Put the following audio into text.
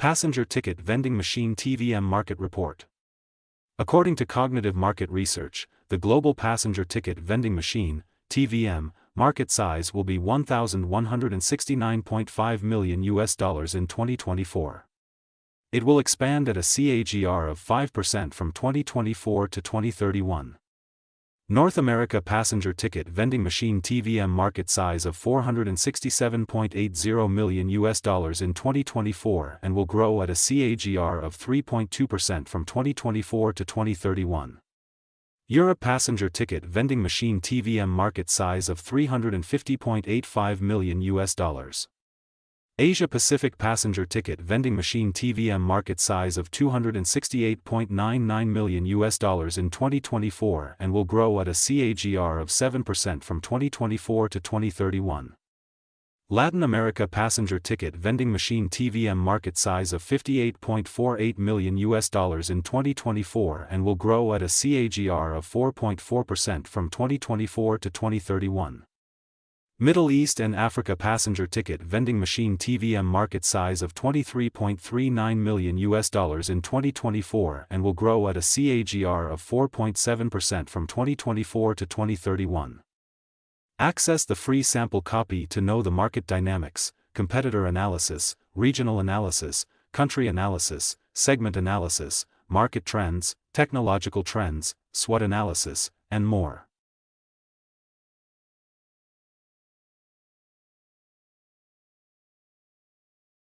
Passenger Ticket Vending Machine TVM Market Report. According to Cognitive Market Research, the global passenger ticket vending machine (TVM) market size will be $1,169.5 million in 2024. It will expand at a CAGR of 5% from 2024 to 2031. North America passenger ticket vending machine TVM market size of $467.80 million in 2024 and will grow at a CAGR of 3.2% from 2024 to 2031. Europe passenger ticket vending machine TVM market size of $350.85 million. Asia Pacific passenger ticket vending machine TVM market size of $268.99 million in 2024 and will grow at a CAGR of 7% from 2024 to 2031. Latin America passenger ticket vending machine TVM market size of $58.48 million in 2024 and will grow at a CAGR of 4.4% from 2024 to 2031. Middle East and Africa passenger ticket vending machine TVM market size of $23.39 million in 2024 and will grow at a CAGR of 4.7% from 2024 to 2031. Access the free sample copy to know the market dynamics, competitor analysis, regional analysis, country analysis, segment analysis, market trends, technological trends, SWOT analysis, and more.